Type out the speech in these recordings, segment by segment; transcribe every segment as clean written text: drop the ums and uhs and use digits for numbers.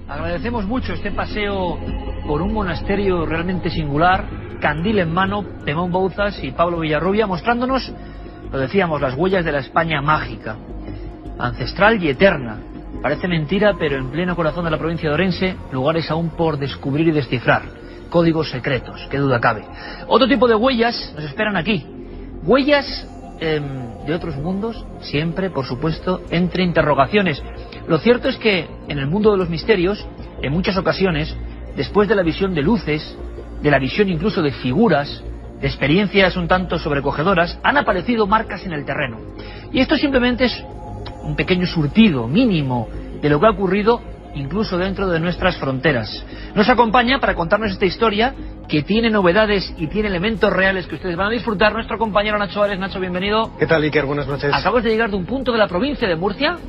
Agradecemos mucho este paseo por un monasterio realmente singular, candil en mano, Temón Bouzas y Pablo Villarrubia, mostrándonos, lo decíamos, las huellas de la España mágica, ancestral y eterna. Parece mentira, pero en pleno corazón de la provincia de Orense, lugares aún por descubrir y descifrar, códigos secretos, qué duda cabe. Otro tipo de huellas nos esperan aquí, huellas de otros mundos, siempre, por supuesto, entre interrogaciones. Lo cierto es que en el mundo de los misterios, en muchas ocasiones, después de la visión de luces, de la visión incluso de figuras, de experiencias un tanto sobrecogedoras, han aparecido marcas en el terreno. Y esto simplemente es un pequeño surtido mínimo de lo que ha ocurrido incluso dentro de nuestras fronteras. Nos acompaña para contarnos esta historia, que tiene novedades y tiene elementos reales que ustedes van a disfrutar, nuestro compañero Nacho Ares. Nacho, bienvenido. ¿Qué tal, Iker? Buenas noches. Acabas de llegar de un punto de la provincia de Murcia.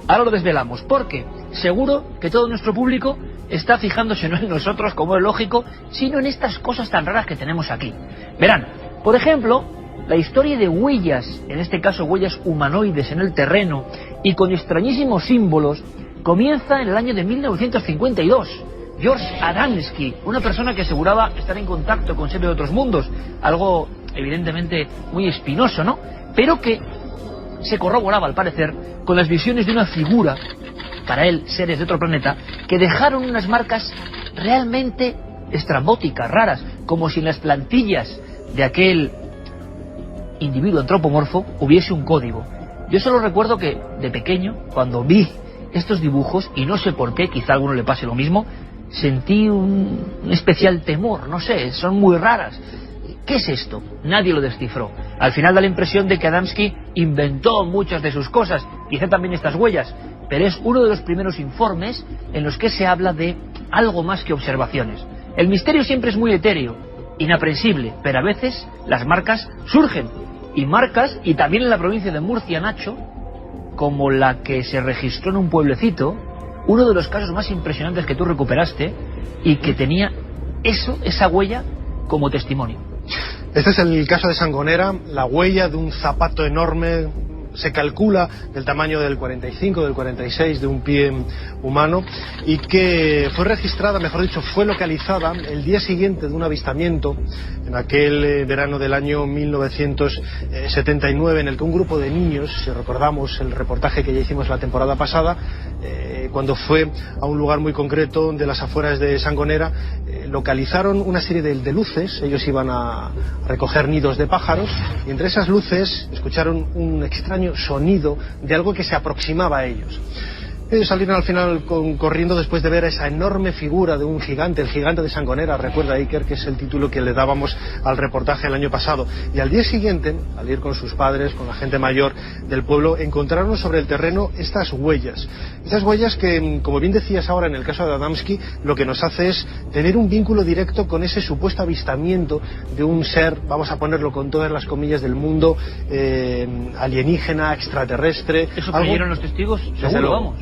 Ahora lo desvelamos, porque seguro que todo nuestro público está fijándose no en nosotros, como es lógico, sino en estas cosas tan raras que tenemos aquí. Verán, por ejemplo, la historia de huellas, en este caso huellas humanoides en el terreno y con extrañísimos símbolos, comienza en el año de 1952. George Adamski, una persona que aseguraba estar en contacto con seres de otros mundos, algo evidentemente muy espinoso, ¿no? Pero que se corroboraba, al parecer, con las visiones de una figura, para él, seres de otro planeta, que dejaron unas marcas realmente estrambóticas, raras, como si en las plantillas de aquel individuo antropomorfo hubiese un código. Yo solo recuerdo que, de pequeño, cuando vi estos dibujos, y no sé por qué, quizá a alguno le pase lo mismo, sentí un especial temor, no sé, son muy raras. ¿Qué es esto? Nadie lo descifró. Al final da la impresión de que Adamski inventó muchas de sus cosas, quizá también estas huellas, pero es uno de los primeros informes en los que se habla de algo más que observaciones. El misterio siempre es muy etéreo, inaprensible, pero a veces las marcas surgen, y marcas, y también en la provincia de Murcia, Nacho, como la que se registró en un pueblecito, uno de los casos más impresionantes que tú recuperaste y que tenía esa huella como testimonio. Este es el caso de Sangonera, la huella de un zapato enorme, se calcula del tamaño del 45, del 46 de un pie humano, y que fue registrada, mejor dicho, fue localizada el día siguiente de un avistamiento en aquel verano del año 1979, en el que un grupo de niños, si recordamos el reportaje que ya hicimos la temporada pasada, cuando fue a un lugar muy concreto de las afueras de Sangonera, localizaron una serie de luces. Ellos iban a recoger nidos de pájaros, y entre esas luces escucharon un extraño sonido de algo que se aproximaba a ellos. Ellos salieron al final corriendo después de ver esa enorme figura de un gigante, el gigante de Sangonera, recuerda Iker, que es el título que le dábamos al reportaje el año pasado. Y al día siguiente, al ir con sus padres, con la gente mayor del pueblo, encontraron sobre el terreno estas huellas. Estas huellas que, como bien decías ahora en el caso de Adamski, lo que nos hace es tener un vínculo directo con ese supuesto avistamiento de un ser, vamos a ponerlo con todas las comillas del mundo, alienígena, extraterrestre. ¿Eso creyeron los testigos? Seguro, vamos.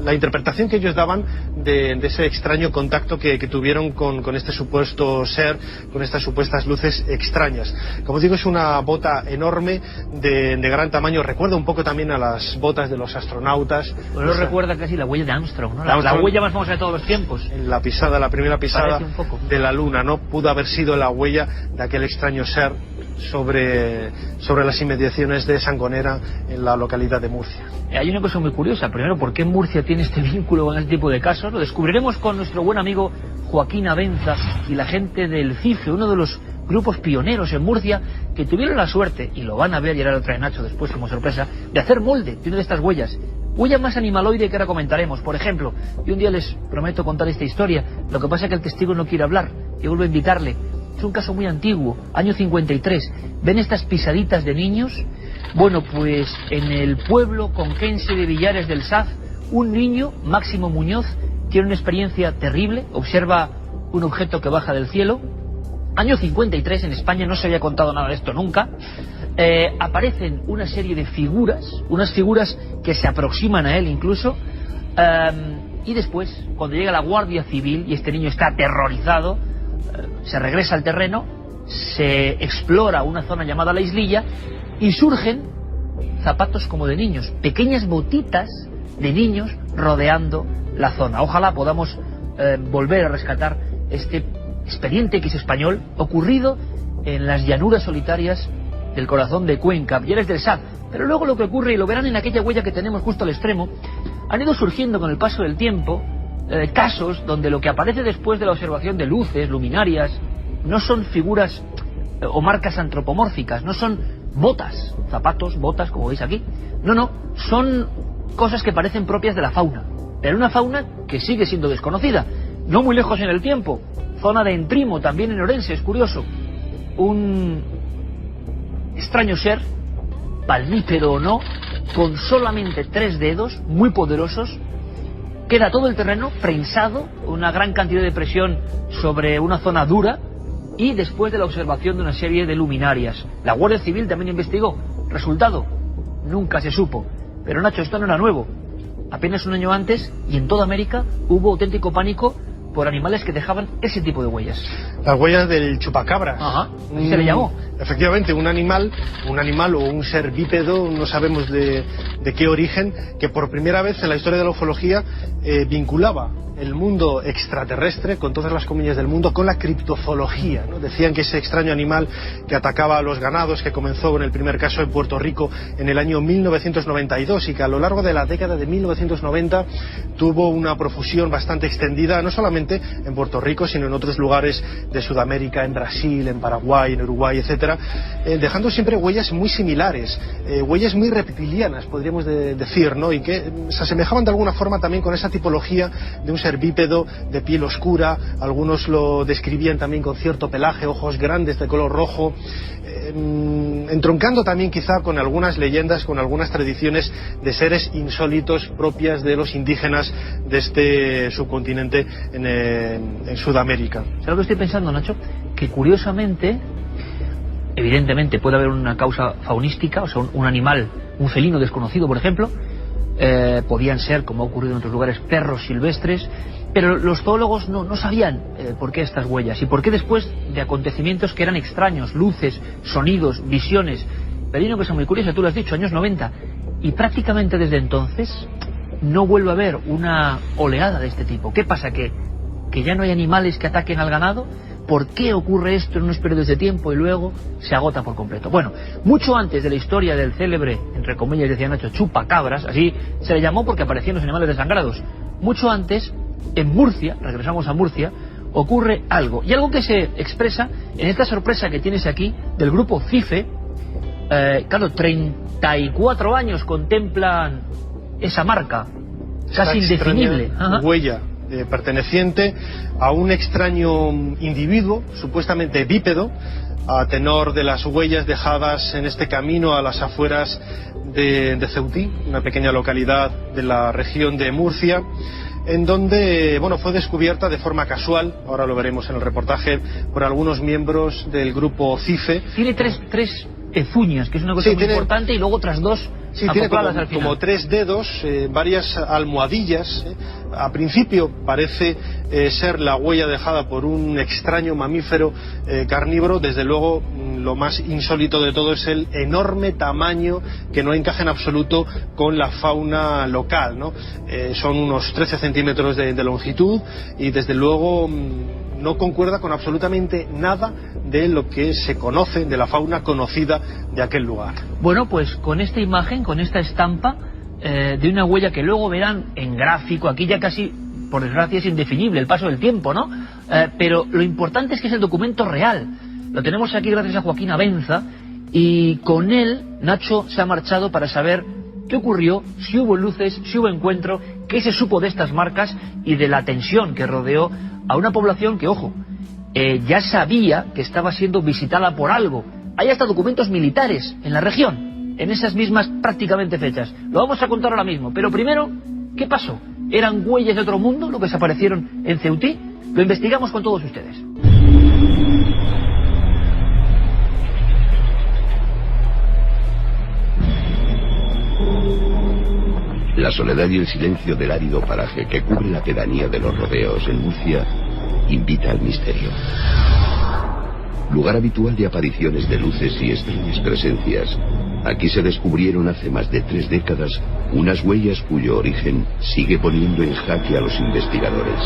La interpretación que ellos daban de ese extraño contacto que tuvieron con este supuesto ser, con estas supuestas luces extrañas. Como digo, es una bota enorme de gran tamaño. Recuerda un poco también a las botas de los astronautas. Bueno, recuerda casi la huella de Armstrong, ¿no? La huella más famosa de todos los tiempos. En la primera pisada de la Luna, ¿no? Pudo haber sido la huella de aquel extraño ser sobre las inmediaciones de Sangonera, en la localidad de Murcia. Hay una cosa muy curiosa. Primero, ¿por qué Murcia tiene este vínculo con este tipo de casos? Lo descubriremos con nuestro buen amigo Joaquín Abenza y la gente del CIFE, uno de los grupos pioneros en Murcia, que tuvieron la suerte, y lo van a ver, y ahora lo trae Nacho después como sorpresa, de hacer molde de una de estas huellas. Huella más animaloide que ahora comentaremos. Por ejemplo, y un día les prometo contar esta historia, lo que pasa es que el testigo no quiere hablar, y vuelvo a invitarle. Es un caso muy antiguo, año 53. ¿Ven estas pisaditas de niños? Bueno, pues en el pueblo conquense de Villares del Saz, un niño, Máximo Muñoz, tiene una experiencia terrible. Observa un objeto que baja del cielo. Año 53, en España no se había contado nada de esto nunca. Aparecen una serie de figuras, unas figuras que se aproximan a él incluso. Y después, cuando llega la Guardia Civil y este niño está aterrorizado, se regresa al terreno, se explora una zona llamada La Islilla y surgen zapatos como de niños, pequeñas botitas de niños rodeando la zona. Ojalá podamos volver a rescatar este expediente X español ocurrido en las llanuras solitarias del corazón de Cuenca, Villares del Sar. Pero luego lo que ocurre, y lo verán en aquella huella que tenemos justo al extremo, han ido surgiendo con el paso del tiempo casos donde lo que aparece después de la observación de luces, luminarias, no son figuras o marcas antropomórficas, no son botas, zapatos, botas, como veis aquí. No, son cosas que parecen propias de la fauna, pero una fauna que sigue siendo desconocida. No muy lejos en el tiempo, zona de Entrimo, también en Orense, es curioso, un extraño ser, palmípedo o no, con solamente 3 dedos, muy poderosos. Queda todo el terreno prensado, una gran cantidad de presión sobre una zona dura, y después de la observación de una serie de luminarias. La Guardia Civil también investigó. Resultado, nunca se supo. Pero Nacho, esto no era nuevo. Apenas un año antes, y en toda América, hubo auténtico pánico por animales que dejaban ese tipo de huellas. Las huellas del chupacabras. Ajá, así se le llamó. Efectivamente, un animal o un ser bípedo, no sabemos de qué origen, que por primera vez en la historia de la ufología vinculaba el mundo extraterrestre, con todas las comillas del mundo, con la criptozoología, ¿no? Decían que ese extraño animal que atacaba a los ganados, que comenzó con el primer caso en Puerto Rico en el año 1992 y que a lo largo de la década de 1990 tuvo una profusión bastante extendida, no solamente en Puerto Rico, sino en otros lugares de Sudamérica, en Brasil, en Paraguay, en Uruguay, etcétera, dejando siempre huellas muy similares, huellas muy reptilianas, podríamos decir, ¿no? Y que se asemejaban de alguna forma también con esa tipología de un ser bípedo de piel oscura. Algunos lo describían también con cierto pelaje, ojos grandes de color rojo, entroncando también quizá con algunas leyendas, con algunas tradiciones de seres insólitos propias de los indígenas de este subcontinente en Sudamérica. ¿Sabes lo que estoy pensando, Nacho? Que curiosamente, evidentemente puede haber una causa faunística, o sea, un animal, un felino desconocido, por ejemplo. Podían ser, como ha ocurrido en otros lugares, perros silvestres, pero los zoólogos no sabían por qué estas huellas y por qué después de acontecimientos que eran extraños, luces, sonidos, visiones. Pero hay una cosa muy curiosa, tú lo has dicho, años 90, y prácticamente desde entonces no vuelve a haber una oleada de este tipo. ¿Qué pasa? ¿Que ya no hay animales que ataquen al ganado? ¿Por qué ocurre esto en unos periodos de tiempo y luego se agota por completo? Bueno, mucho antes de la historia del célebre, entre comillas decía Nacho, chupacabras, así se le llamó porque aparecían los animales desangrados, mucho antes, en Murcia, regresamos a Murcia, ocurre algo, y algo que se expresa en esta sorpresa que tienes aquí del grupo CIFE. Claro, 34 años contemplan esa marca, casi indefinible. Huella perteneciente a un extraño individuo, supuestamente bípedo, a tenor de las huellas dejadas en este camino a las afueras de Ceutí, una pequeña localidad de la región de Murcia, en donde fue descubierta de forma casual, ahora lo veremos en el reportaje, por algunos miembros del grupo CIFE. Tiene tres pezuñas, que es una cosa muy importante, y luego otras 2 acopladas al final. Como 3 dedos, varias almohadillas. A principio parece ser la huella dejada por un extraño mamífero carnívoro. Desde luego, lo más insólito de todo es el enorme tamaño, que no encaja en absoluto con la fauna local, ¿no? Son unos 13 centímetros de longitud y desde luego no concuerda con absolutamente nada de lo que se conoce, de la fauna conocida de aquel lugar. Bueno, pues con esta imagen, con esta estampa de una huella que luego verán en gráfico, aquí ya casi, por desgracia, es indefinible el paso del tiempo, ¿no? Pero lo importante es que es el documento real. Lo tenemos aquí gracias a Joaquín Abenza, y con él Nacho se ha marchado para saber qué ocurrió, si hubo luces, si hubo encuentro, qué se supo de estas marcas y de la tensión que rodeó a una población que, ojo, ya sabía que estaba siendo visitada por algo. Hay hasta documentos militares en la región, en esas mismas prácticamente fechas. Lo vamos a contar ahora mismo, pero primero, ¿qué pasó? ¿Eran huellas de otro mundo lo que desaparecieron en Ceutí? Lo investigamos con todos ustedes. La soledad y el silencio del árido paraje que cubre la pedanía de los Rodeos en Murcia invita al misterio. lugar habitual de apariciones de luces y extrañas presencias. Aquí se descubrieron hace más de 3 décadas unas huellas cuyo origen sigue poniendo en jaque a los investigadores.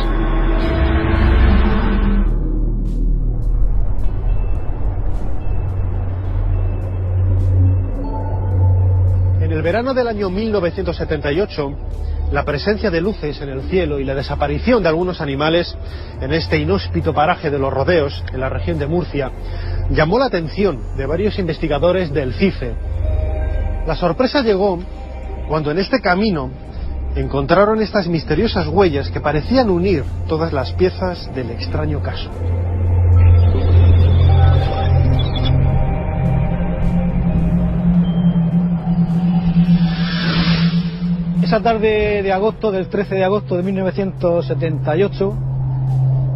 En el verano del año 1978, la presencia de luces en el cielo y la desaparición de algunos animales en este inhóspito paraje de Los Rodeos, en la región de Murcia, llamó la atención de varios investigadores del CIFE. La sorpresa llegó cuando en este camino encontraron estas misteriosas huellas que parecían unir todas las piezas del extraño caso. Esa tarde de agosto, del 13 de agosto de 1978,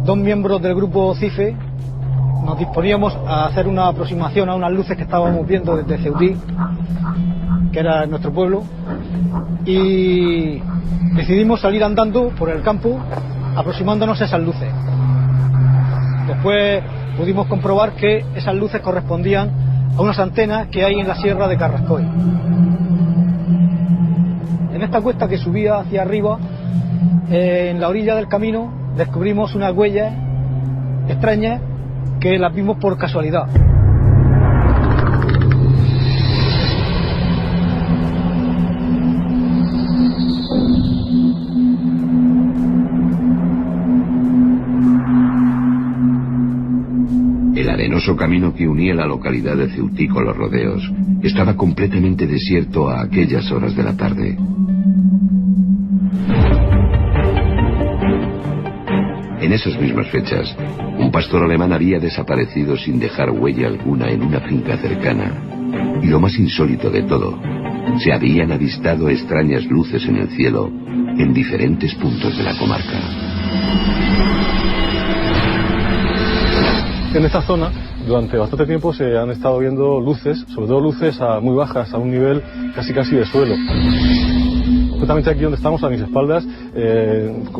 2 miembros del grupo CIFE nos disponíamos a hacer una aproximación a unas luces que estábamos viendo desde Ceutí, que era nuestro pueblo, y decidimos salir andando por el campo aproximándonos a esas luces. Después pudimos comprobar que esas luces correspondían a unas antenas que hay en la sierra de Carrascoy. En esta cuesta que subía hacia arriba, en la orilla del camino, descubrimos unas huellas extrañas que las vimos por casualidad. El arenoso camino que unía la localidad de Ceutí con Los Rodeos estaba completamente desierto a aquellas horas de la tarde. En esas mismas fechas, un pastor alemán había desaparecido sin dejar huella alguna en una finca cercana. Y lo más insólito de todo, se habían avistado extrañas luces en el cielo en diferentes puntos de la comarca. En esta zona, durante bastante tiempo se han estado viendo luces, sobre todo luces muy bajas, a un nivel casi de suelo. Justamente aquí donde estamos, a mis espaldas,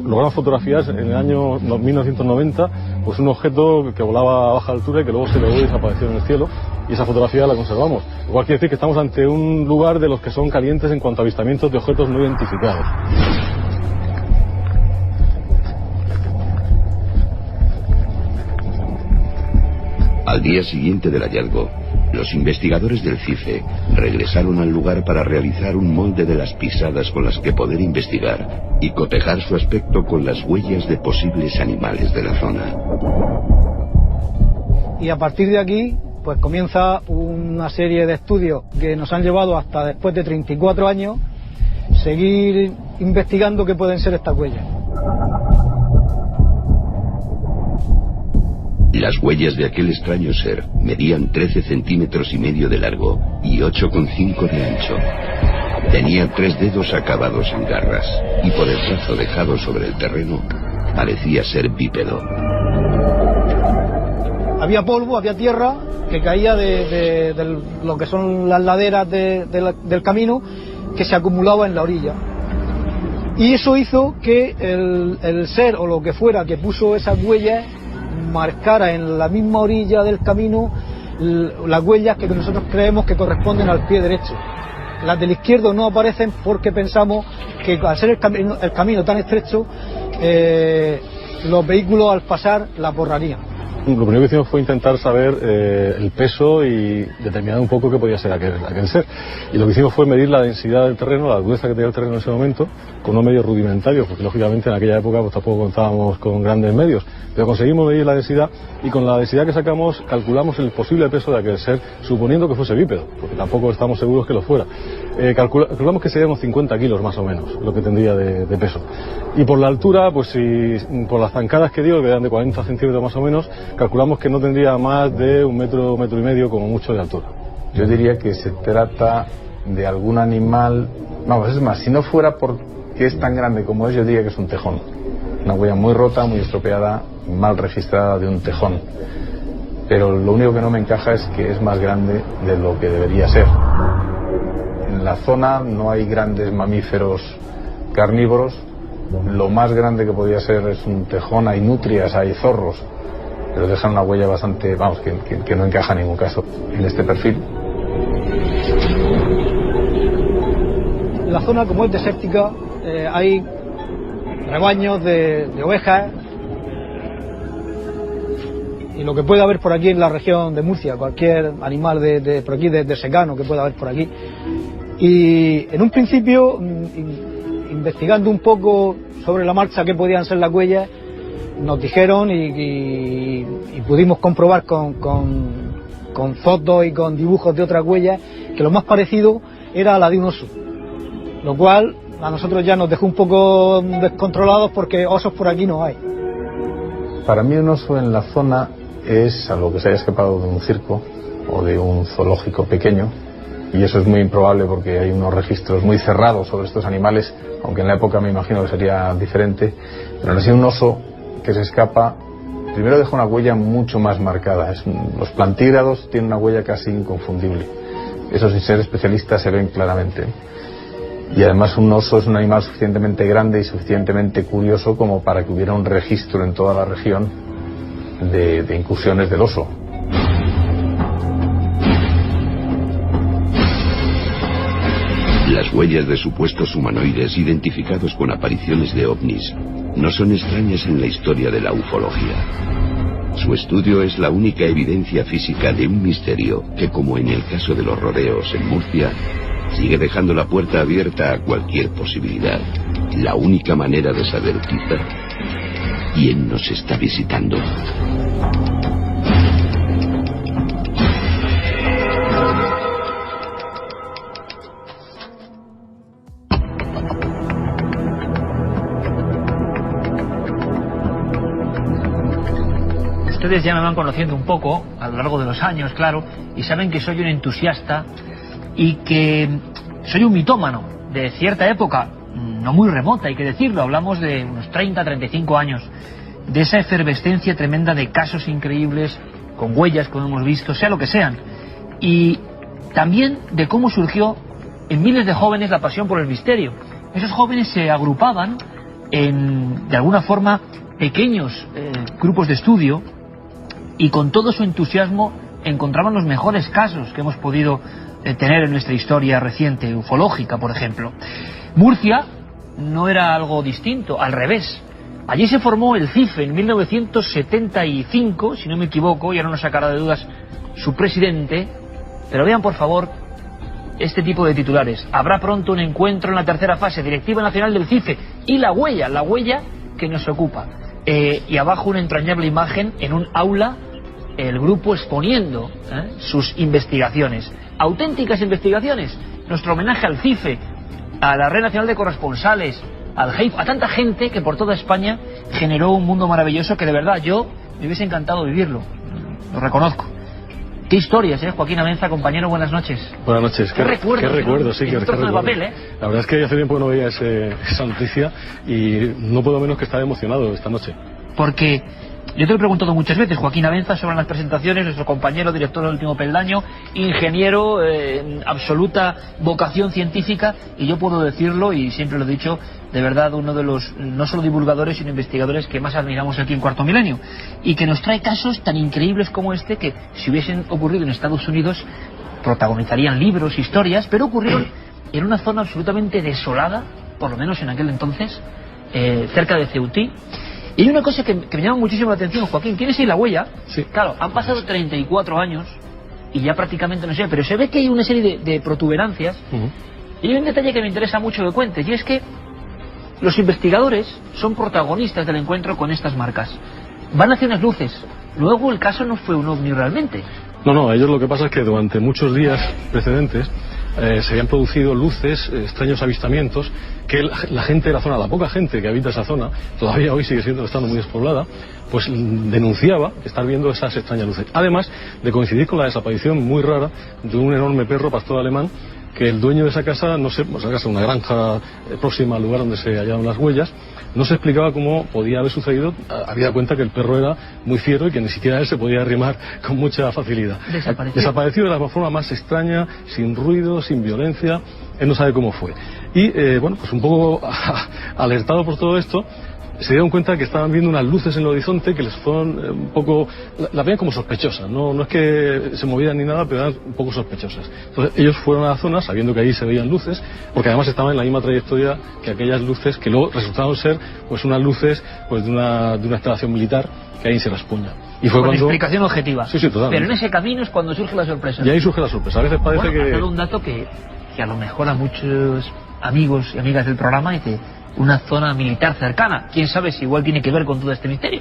logramos fotografías en el año 1990, pues un objeto que volaba a baja altura y que luego se elevó y desapareció en el cielo, y esa fotografía la conservamos. Igual quiere decir que estamos ante un lugar de los que son calientes en cuanto a avistamientos de objetos no identificados. Al día siguiente del hallazgo, los investigadores del CIFE regresaron al lugar para realizar un molde de las pisadas con las que poder investigar y cotejar su aspecto con las huellas de posibles animales de la zona. Y a partir de aquí, pues comienza una serie de estudios que nos han llevado hasta después de 34 años seguir investigando qué pueden ser estas huellas. Las huellas de aquel extraño ser medían 13 centímetros y medio de largo y 8,5 de ancho. Tenía 3 dedos acabados en garras y por el trazo dejado sobre el terreno parecía ser bípedo. Había polvo, había tierra que caía de lo que son las laderas del camino, que se acumulaba en la orilla. Y eso hizo que el ser o lo que fuera que puso esas huellas marcara en la misma orilla del camino las huellas que nosotros creemos que corresponden al pie derecho. Las del izquierdo no aparecen porque pensamos que al ser el camino tan estrecho, los vehículos al pasar la borrarían. Lo primero que hicimos fue intentar saber el peso y determinar un poco qué podía ser aquel ser. Y lo que hicimos fue medir la densidad del terreno, la dureza que tenía el terreno en ese momento, con unos medios rudimentarios, porque lógicamente en aquella época pues tampoco contábamos con grandes medios. Pero conseguimos medir la densidad y con la densidad que sacamos calculamos el posible peso de aquel ser, suponiendo que fuese bípedo, porque tampoco estamos seguros que lo fuera. Calculamos que serían unos 50 kilos más o menos lo que tendría de peso. Y por la altura, pues por las zancadas que dio, que eran de 40 centímetros más o menos, calculamos que no tendría más de 1 metro, 1,5 metros como mucho de altura. Yo diría que se trata de algún animal, vamos, es más, si no fuera porque es tan grande como es, yo diría que es un tejón. Una huella muy rota, muy estropeada, mal registrada de un tejón. Pero lo único que no me encaja es que es más grande de lo que debería ser. En la zona no hay grandes mamíferos carnívoros. Lo más grande que podría ser es un tejón, hay nutrias, hay zorros. pero dejan una huella bastante, vamos, que no encaja en ningún caso en este perfil. La zona, como es desértica, hay rebaños de ovejas, y lo que puede haber por aquí en la región de Murcia, cualquier animal por aquí de secano que pueda haber por aquí. Y en un principio, investigando un poco sobre la marcha que podían ser las huellas, nos dijeron y pudimos comprobar con fotos y con dibujos de otras huellas que lo más parecido era la de un oso, lo cual a nosotros ya nos dejó un poco descontrolados porque osos por aquí no hay. Para mí un oso en la zona es algo que se haya escapado de un circo o de un zoológico pequeño, y eso es muy improbable porque hay unos registros muy cerrados sobre estos animales, aunque en la época me imagino que sería diferente. Pero aún así un oso que se escapa primero deja una huella mucho más marcada. Los plantígrados tienen una huella casi inconfundible, eso sin ser especialista se ven claramente. Y además un oso es un animal suficientemente grande y suficientemente curioso como para que hubiera un registro en toda la región de incursiones del oso. Las huellas de supuestos humanoides identificados con apariciones de ovnis no son extrañas en la historia de la ufología. Su estudio es la única evidencia física de un misterio que, como en el caso de los rodeos en Murcia, sigue dejando la puerta abierta a cualquier posibilidad. La única manera de saber quizá quién nos está visitando. Ustedes ya me van conociendo un poco a lo largo de los años, claro, y saben que soy un entusiasta y que soy un mitómano de cierta época, no muy remota, hay que decirlo, hablamos de unos 30, 35 años, de esa efervescencia tremenda de casos increíbles, con huellas, como hemos visto, sea lo que sean, y también de cómo surgió en miles de jóvenes la pasión por el misterio. Esos jóvenes se agrupaban en, de alguna forma, pequeños grupos de estudio, y con todo su entusiasmo encontraban los mejores casos que hemos podido tener en nuestra historia reciente, ufológica, por ejemplo. Murcia no era algo distinto, al revés. Allí se formó el CIFE en 1975, si no me equivoco, y ahora nos sacará de dudas su presidente, pero vean por favor este tipo de titulares. Habrá pronto un encuentro en la tercera fase, Directiva Nacional del CIFE, y la huella que nos ocupa. Y abajo una entrañable imagen en un aula, el grupo exponiendo sus investigaciones, auténticas investigaciones. Nuestro homenaje al CIFE, a la Red Nacional de Corresponsales, al GEIF, a tanta gente que por toda España generó un mundo maravilloso que de verdad yo me hubiese encantado vivirlo, lo reconozco. Qué historias, Joaquín Avenza, compañero, buenas noches. Buenas noches. Qué recuerdos, sí, qué recuerdo. Papel, La verdad es que hace tiempo que no veía esa noticia y no puedo menos que estar emocionado esta noche. Porque yo te lo he preguntado muchas veces, Joaquín Avenza, sobre las presentaciones, nuestro compañero, director del Último Peldaño, ingeniero, absoluta vocación científica, y yo puedo decirlo, y siempre lo he dicho, de verdad uno de los, no solo divulgadores, sino investigadores que más admiramos aquí en Cuarto Milenio, y que nos trae casos tan increíbles como este, que si hubiesen ocurrido en Estados Unidos, protagonizarían libros, historias, pero ocurrieron en una zona absolutamente desolada, por lo menos en aquel entonces, cerca de Ceutí. Y hay una cosa que me llama muchísimo la atención, Joaquín, ¿tienes ahí la huella? Sí. Claro, han pasado 34 años y ya prácticamente no sé, pero se ve que hay una serie de protuberancias. Y hay un detalle que me interesa mucho que cuentes, y es que los investigadores son protagonistas del encuentro con estas marcas. Van hacia unas luces. Luego el caso no fue un ovni realmente. No, ellos lo que pasa es que durante muchos días precedentes se habían producido luces, extraños avistamientos, que la gente de la zona, la poca gente que habita esa zona, todavía hoy sigue estando muy despoblada, pues denunciaba estar viendo esas extrañas luces. Además de coincidir con la desaparición muy rara de un enorme perro pastor alemán, que el dueño de esa casa, no sé, esa casa, una granja próxima al lugar donde se hallaron las huellas, no se explicaba cómo podía haber sucedido, había cuenta que el perro era muy fiero y que ni siquiera él se podía arrimar con mucha facilidad. Desapareció de la forma más extraña, sin ruido, sin violencia, él no sabe cómo fue. Y bueno, pues un poco alertado por todo esto, se dieron cuenta que estaban viendo unas luces en el horizonte que les fueron un poco, las veían como sospechosas, no es que se movieran ni nada, pero eran un poco sospechosas. Entonces ellos fueron a la zona sabiendo que ahí se veían luces, porque además estaban en la misma trayectoria que aquellas luces que luego resultaron ser pues unas luces pues de una instalación militar que ahí se Raspuña. Y fue con cuando... explicación objetiva. Sí, totalmente. Pero en ese camino es cuando surge la sorpresa. Y ahí surge la sorpresa. A veces parece que... Ha dado un dato que a lo mejor a muchos amigos y amigas del programa dice una zona militar cercana. Quién sabe si igual tiene que ver con todo este misterio.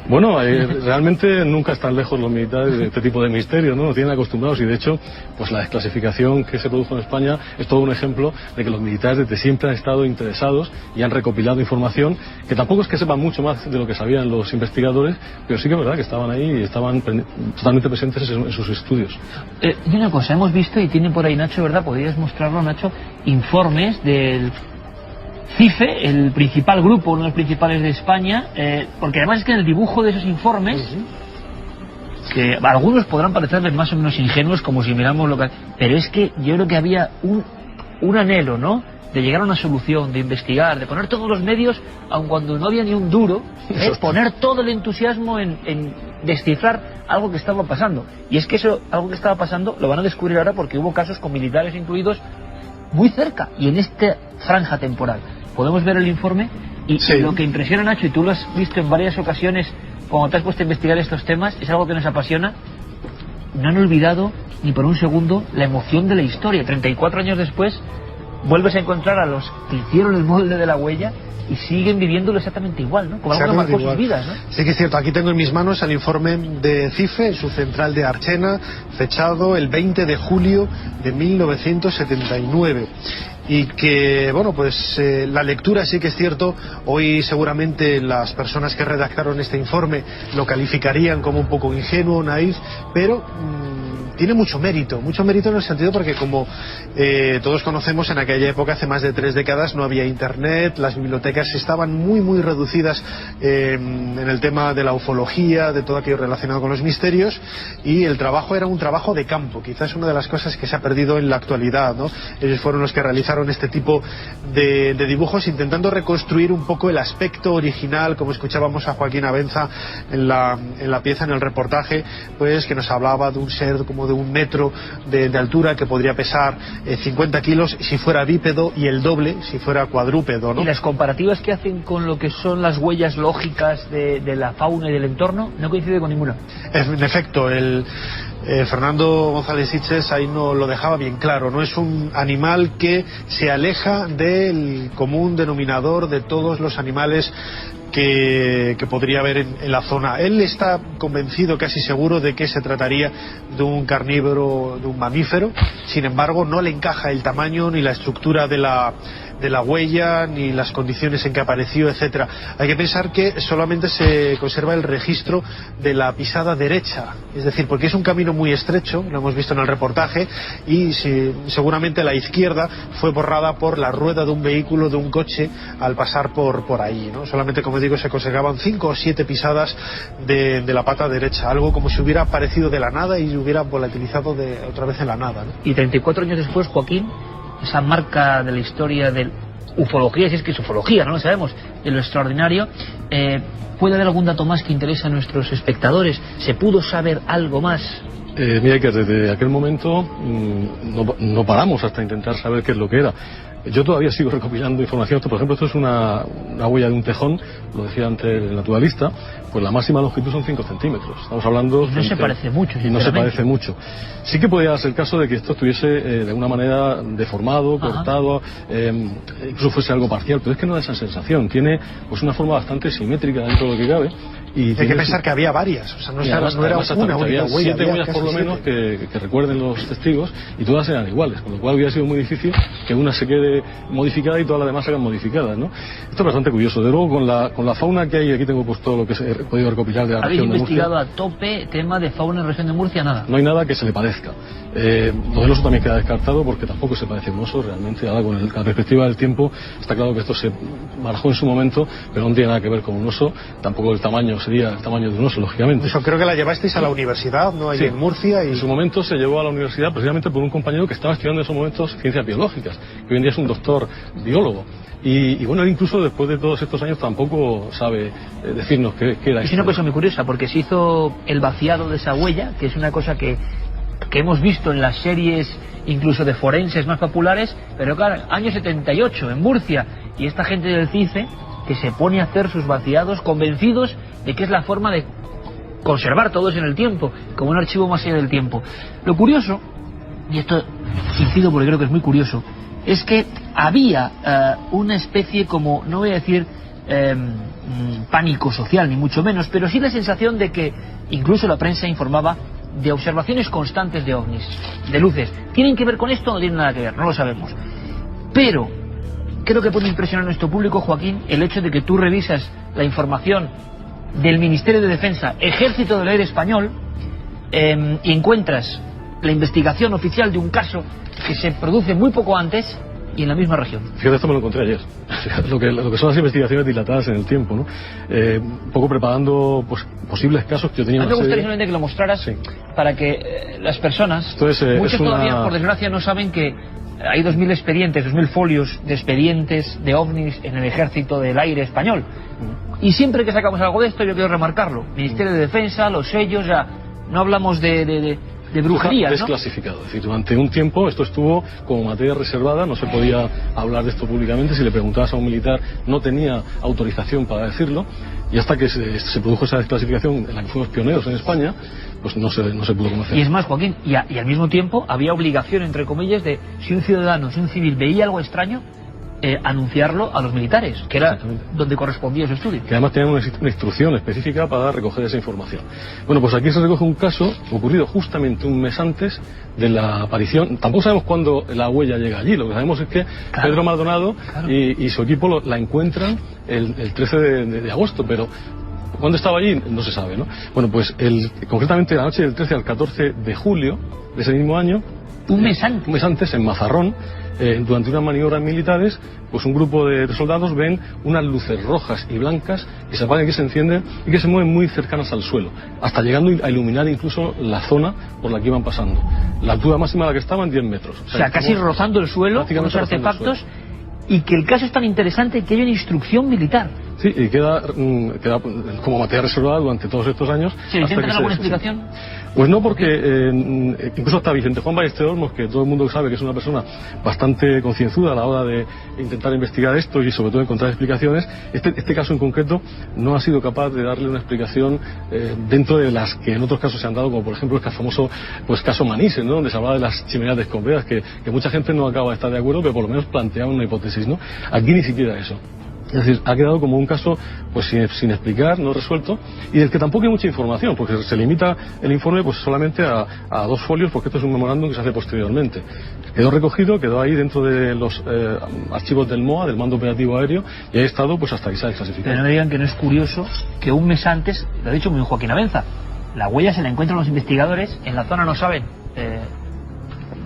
Bueno, realmente nunca están lejos los militares de este tipo de misterios, ¿no? Nos tienen acostumbrados y de hecho, pues la desclasificación que se produjo en España es todo un ejemplo de que los militares desde siempre han estado interesados y han recopilado información que tampoco es que sepan mucho más de lo que sabían los investigadores, pero sí que es verdad que estaban ahí y estaban totalmente presentes en sus estudios. Y una cosa, hemos visto, y tiene por ahí Nacho, ¿verdad? Podrías mostrarlo, Nacho, informes del CIFE, el principal grupo, uno de los principales de España, porque además es que en el dibujo de esos informes, que algunos podrán parecerles más o menos ingenuos, como si miramos lo que... Pero es que yo creo que había un anhelo, ¿no?, de llegar a una solución, de investigar, de poner todos los medios, aun cuando no había ni un duro, poner todo el entusiasmo en descifrar algo que estaba pasando. Y es que eso, algo que estaba pasando, lo van a descubrir ahora porque hubo casos con militares incluidos muy cerca y en esta franja temporal. Podemos ver el informe y lo que impresiona, Nacho, y tú lo has visto en varias ocasiones cuando te has puesto a investigar estos temas, es algo que nos apasiona. No han olvidado ni por un segundo la emoción de la historia. 34 años después vuelves a encontrar a los que hicieron el molde de la huella y siguen viviéndolo exactamente igual, ¿no? Como algo que marcó sus vidas, ¿no? Sí que es cierto, aquí tengo en mis manos el informe de CIFE, su central de Archena, fechado el 20 de julio de 1979. Y que, bueno, pues la lectura sí que es cierto, hoy seguramente las personas que redactaron este informe lo calificarían como un poco ingenuo, naif, pero tiene mucho mérito en el sentido porque como todos conocemos, en aquella época, hace más de 3 décadas, no había internet, las bibliotecas estaban muy reducidas en el tema de la ufología, de todo aquello relacionado con los misterios, y el trabajo era un trabajo de campo, quizás una de las cosas que se ha perdido en la actualidad, ¿no? Ellos fueron los que realizaron este tipo de dibujos, intentando reconstruir un poco el aspecto original, como escuchábamos a Joaquín Abenza en la pieza, en el reportaje, pues que nos hablaba de un ser como de 1 metro de altura que podría pesar 50 kilos si fuera bípedo y el doble si fuera cuadrúpedo, ¿no? Y las comparativas que hacen con lo que son las huellas lógicas de la fauna y del entorno no coincide con ninguna. En efecto, Fernando González Sitges ahí no lo dejaba bien claro, no es un animal que se aleja del común denominador de todos los animales que podría haber en la zona. Él está convencido, casi seguro, de que se trataría de un carnívoro, de un mamífero. Sin embargo, no le encaja el tamaño ni la estructura de la huella, ni las condiciones en que apareció, etcétera. Hay que pensar que solamente se conserva el registro de la pisada derecha, es decir, porque es un camino muy estrecho, lo hemos visto en el reportaje, y seguramente la izquierda fue borrada por la rueda de un vehículo, de un coche, al pasar por ahí, ¿no? Solamente, como digo, se conservaban 5 o 7 pisadas de la pata derecha, algo como si hubiera aparecido de la nada y hubiera volatilizado otra vez en la nada, ¿no? Y 34 años después, Joaquín, esa marca de la historia de ufología, si es que es ufología, no lo sabemos, de lo extraordinario, ¿puede haber algún dato más que interese a nuestros espectadores? ¿Se pudo saber algo más? Mira, que desde aquel momento no paramos hasta intentar saber qué es lo que era. Yo todavía sigo recopilando información. Por ejemplo, esto es una huella de un tejón, lo decía antes el naturalista, pues la máxima longitud son 5 centímetros. Estamos hablando... No se parece mucho, y no se parece mucho. Sí que podría ser el caso de que esto estuviese de alguna manera deformado, cortado, incluso fuese algo parcial, pero es que no da esa sensación. Tiene pues una forma bastante simétrica dentro de lo que cabe. Y hay que pensar que había varias, o sea, no era una única huella. 7 huellas por lo menos que recuerden los testigos, y todas eran iguales, con lo cual hubiera sido muy difícil que una se quede modificada y todas las demás se hagan modificadas, ¿no? Esto es bastante curioso. De luego, con la fauna que hay, aquí tengo pues todo lo que he podido recopilar de la región de Murcia. ¿Habéis investigado a tope tema de fauna en la región de Murcia? Nada. No hay nada que se le parezca. Lo del oso también queda descartado porque tampoco se parece a un oso realmente. Ahora, con la perspectiva del tiempo, está claro que esto se barajó en su momento, pero no tiene nada que ver con un oso. Tampoco el tamaño sería el tamaño de un oso, lógicamente. Eso creo que la llevasteis a la universidad, ¿no? Ahí en Murcia. Y... En su momento se llevó a la universidad precisamente por un compañero que estaba estudiando en esos momentos ciencias biológicas, que hoy en día es un doctor biólogo. Y bueno, él incluso después de todos estos años tampoco sabe decirnos qué era. Es una cosa muy curiosa, porque se hizo el vaciado de esa huella, que es una cosa que hemos visto en las series incluso de forenses más populares, pero claro, año 78 en Murcia, y esta gente del CICE que se pone a hacer sus vaciados convencidos de que es la forma de conservar todo eso en el tiempo, como un archivo más allá del tiempo. Lo curioso, y esto incido porque creo que es muy curioso, es que había una especie como, no voy a decir pánico social ni mucho menos, pero sí la sensación de que incluso la prensa informaba de observaciones constantes de ovnis, de luces. ¿Tienen que ver con esto o no tienen nada que ver? No lo sabemos. Pero creo que puede impresionar a nuestro público, Joaquín, el hecho de que tú revisas la información del Ministerio de Defensa, Ejército del Aire Español, y encuentras la investigación oficial de un caso que se produce muy poco antes y en la misma región. Fíjate, esto me lo encontré ayer. Lo que son las investigaciones dilatadas en el tiempo, ¿no? Un poco preparando pues, posibles casos que yo tenía. A mí me gustaría solamente que lo mostraras, sí, para que las personas, entonces, muchos todavía, por desgracia, no saben que hay 2.000 expedientes, 2.000 folios de expedientes de ovnis en el Ejército del Aire Español. Y siempre que sacamos algo de esto, yo quiero remarcarlo. Ministerio de Defensa, los sellos, ya no hablamos de brujería, ¿no? Desclasificado, es decir, durante un tiempo esto estuvo como materia reservada, no se podía hablar de esto públicamente. Si le preguntabas a un militar no tenía autorización para decirlo, y hasta que se produjo esa desclasificación en la que fuimos pioneros en España, pues no se pudo conocer. Y es más, Joaquín, y al mismo tiempo había obligación, entre comillas, de si un ciudadano, si un civil veía algo extraño, anunciarlo a los militares, que era donde correspondía ese estudio. Que además tenían una instrucción específica para recoger esa información. Bueno, pues aquí se recoge un caso ocurrido justamente un mes antes de la aparición. Tampoco sabemos cuándo la huella llega allí. Lo que sabemos es que Pedro Maldonado y su equipo la encuentran el 13 de agosto, pero ¿cuándo estaba allí? No se sabe, ¿no? Bueno, pues concretamente la noche del 13 al 14 de julio de ese mismo año, un mes antes, en Mazarrón, durante unas maniobras militares, pues un grupo de soldados ven unas luces rojas y blancas que se apagan, que se encienden y que se mueven muy cercanas al suelo, hasta llegando a iluminar incluso la zona por la que iban pasando. La altura máxima a la que estaban, 10 metros. O sea casi rozando el suelo con los artefactos, y que el caso es tan interesante que hay una instrucción militar. Sí, y queda como materia reservada durante todos estos años. ¿Se intenta alguna explicación? Pues no, porque incluso hasta Vicente Juan Ballester Olmos, que todo el mundo sabe que es una persona bastante concienzuda a la hora de intentar investigar esto y sobre todo encontrar explicaciones, este caso en concreto no ha sido capaz de darle una explicación dentro de las que en otros casos se han dado, como por ejemplo el famoso caso Manises, ¿no? Donde se hablaba de las chimeneas de escombradas, que mucha gente no acaba de estar de acuerdo, pero por lo menos planteaba una hipótesis, ¿no? Aquí ni siquiera eso. Es decir, ha quedado como un caso pues sin explicar, no resuelto, y del que tampoco hay mucha información, porque se limita el informe pues solamente a 2 folios, porque esto es un memorándum que se hace posteriormente. Quedó recogido, quedó ahí dentro de los archivos del MOA, del Mando Operativo Aéreo, y ha estado pues hasta que se ha desclasificado. Pero no me digan que no es curioso que un mes antes, lo ha dicho muy Joaquín Abenza, la huella se la encuentran los investigadores, en la zona no saben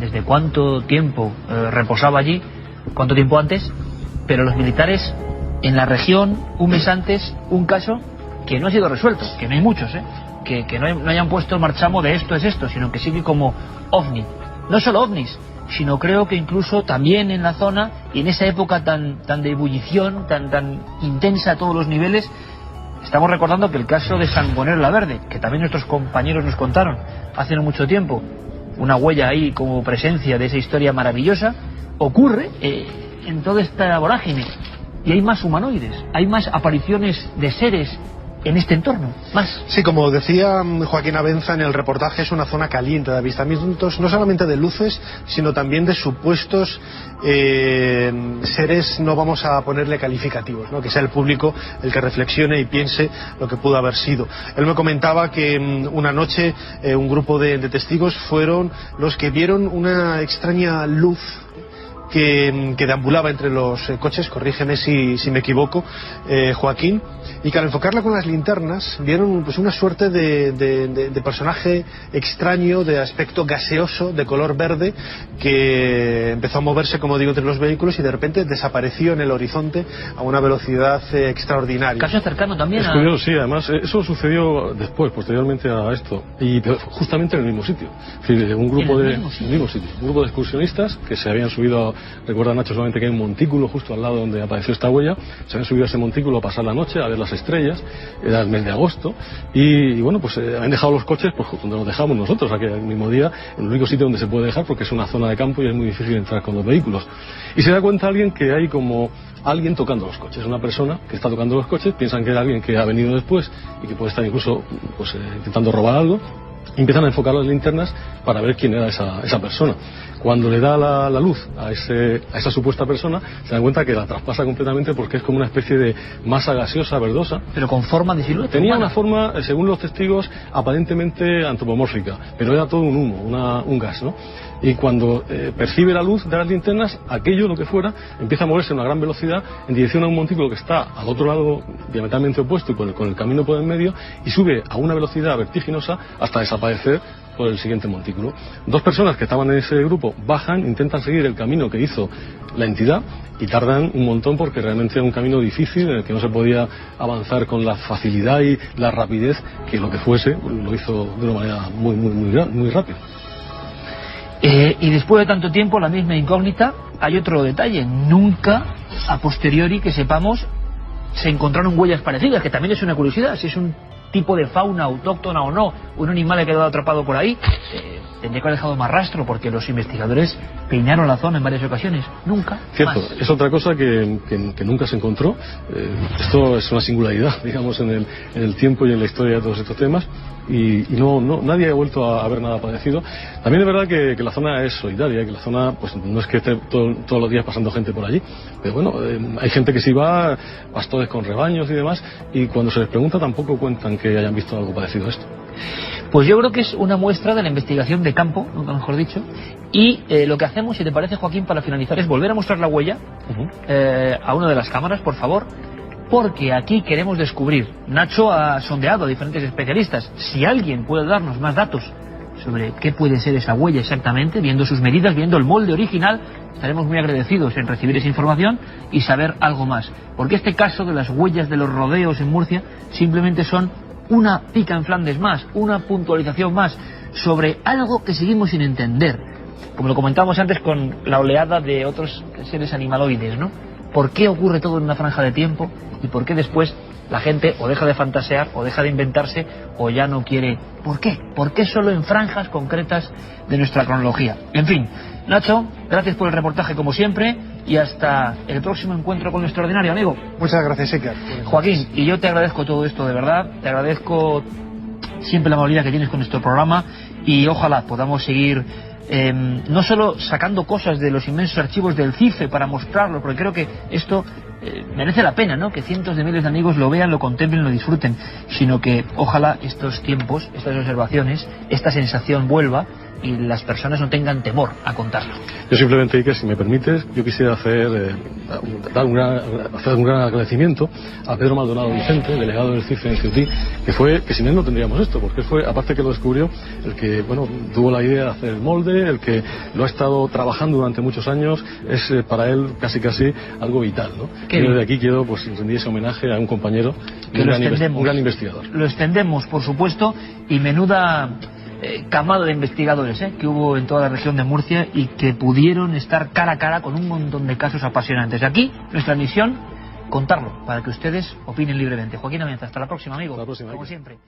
desde cuánto tiempo reposaba allí, cuánto tiempo antes, pero los militares en la región, un mes antes, un caso que no ha sido resuelto, que no hay muchos, que no hayan puesto el marchamo de esto es esto, sino que sigue como ovni. No solo ovnis, sino creo que incluso también en la zona, y en esa época tan de ebullición, tan intensa a todos los niveles, estamos recordando que el caso de Sangonera la Verde, que también nuestros compañeros nos contaron hace no mucho tiempo, una huella ahí como presencia de esa historia maravillosa, ocurre en toda esta vorágine. Y hay más humanoides, hay más apariciones de seres en este entorno, más. Sí, como decía Joaquín Abenza en el reportaje, es una zona caliente de avistamientos, no solamente de luces, sino también de supuestos seres, no vamos a ponerle calificativos, ¿no? Que sea el público el que reflexione y piense lo que pudo haber sido. Él me comentaba que una noche un grupo de testigos fueron los que vieron una extraña luz que deambulaba entre los coches, corrígeme si me equivoco, Joaquín, y que al enfocarla con las linternas vieron pues una suerte de personaje extraño, de aspecto gaseoso, de color verde, que empezó a moverse, como digo, entre los vehículos y de repente desapareció en el horizonte a una velocidad extraordinaria. Caso cercano también. Es curioso, sí, además eso sucedió después, posteriormente a esto, y justamente en el mismo sitio. Es decir, un grupo de excursionistas que se habían subido, recuerda Nacho solamente que hay un montículo justo al lado donde apareció esta huella, se habían subido a ese montículo a pasar la noche, a ver las estrellas, era el mes de agosto, y bueno, pues habían dejado los coches pues donde los dejamos nosotros, aquí el mismo día, en el único sitio donde se puede dejar porque es una zona de campo y es muy difícil entrar con los vehículos. Y se da cuenta alguien que hay como alguien tocando los coches, una persona que está tocando los coches, piensan que era alguien que ha venido después y que puede estar incluso pues, intentando robar algo, y empiezan a enfocar las linternas para ver quién era esa persona. Cuando le da la luz a esa supuesta persona, se dan cuenta que la traspasa completamente porque es como una especie de masa gaseosa, verdosa. Pero con forma de silueta. Tenía una forma, según los testigos, aparentemente antropomórfica, pero era todo un humo, un gas, ¿no? Y cuando percibe la luz de las linternas, aquello, lo que fuera, empieza a moverse a una gran velocidad en dirección a un montículo que está al otro lado, diametralmente opuesto y con el camino por el medio, y sube a una velocidad vertiginosa hasta desaparecer por el siguiente montículo. Dos personas que estaban en ese grupo bajan, intentan seguir el camino que hizo la entidad y tardan un montón porque realmente era un camino difícil en el que no se podía avanzar con la facilidad y la rapidez que lo que fuese lo hizo de una manera muy rápida. Y después de tanto tiempo, la misma incógnita, hay otro detalle. Nunca, a posteriori, que sepamos, se encontraron huellas parecidas, que también es una curiosidad. Si es un tipo de fauna autóctona o no, un animal que ha quedado atrapado por ahí, tendría que haber dejado más rastro, porque los investigadores peinaron la zona en varias ocasiones. Nunca cierto, más. Es otra cosa que nunca se encontró. Esto es una singularidad, digamos, en el tiempo y en la historia de todos estos temas. Y nadie ha vuelto a ver nada parecido. También es verdad que la zona es solitaria, que la zona pues no es que esté todos los días pasando gente por allí, pero bueno, hay gente que sí va, pastores con rebaños y demás, y cuando se les pregunta tampoco cuentan que hayan visto algo parecido a esto. Pues yo creo que es una muestra de la investigación de campo, nunca mejor dicho, y lo que hacemos, si te parece, Joaquín, para finalizar, es volver a mostrar la huella a una de las cámaras, por favor, porque aquí queremos descubrir. Nacho ha sondeado a diferentes especialistas. Si alguien puede darnos más datos sobre qué puede ser esa huella exactamente, viendo sus medidas, viendo el molde original, estaremos muy agradecidos en recibir esa información y saber algo más. Porque este caso de las huellas de los rodeos en Murcia simplemente son una pica en Flandes más, una puntualización más sobre algo que seguimos sin entender. Como lo comentábamos antes con la oleada de otros seres animaloides, ¿no? ¿Por qué ocurre todo en una franja de tiempo? ¿Y por qué después la gente o deja de fantasear, o deja de inventarse, o ya no quiere? ¿Por qué? ¿Por qué solo en franjas concretas de nuestra cronología? En fin, Nacho, gracias por el reportaje como siempre, y hasta el próximo encuentro con nuestro ordinario amigo. Muchas gracias, Iker. Joaquín, y yo te agradezco todo esto de verdad, te agradezco siempre la amabilidad que tienes con nuestro programa, y ojalá podamos seguir no solo sacando cosas de los inmensos archivos del CIFE para mostrarlo, porque creo que esto merece la pena, ¿no? Que cientos de miles de amigos lo vean, lo contemplen, lo disfruten, sino que ojalá estos tiempos, estas observaciones, esta sensación vuelva y las personas no tengan temor a contarlo. Yo simplemente, Iker, si me permites, yo quisiera hacer un gran agradecimiento a Pedro Maldonado Vicente, delegado del CIFE en Ceutí, que sin él no tendríamos esto, porque fue, aparte que lo descubrió, el que tuvo la idea de hacer el molde, el que lo ha estado trabajando durante muchos años, es para él casi algo vital, ¿no? Yo desde aquí quiero rendir ese homenaje a un compañero y un gran investigador. Lo extendemos, por supuesto, y menuda camada de investigadores que hubo en toda la región de Murcia y que pudieron estar cara a cara con un montón de casos apasionantes. Aquí, nuestra misión, contarlo, para que ustedes opinen libremente. Joaquín Amenza, hasta la próxima, amigo. Hasta la próxima, como siempre.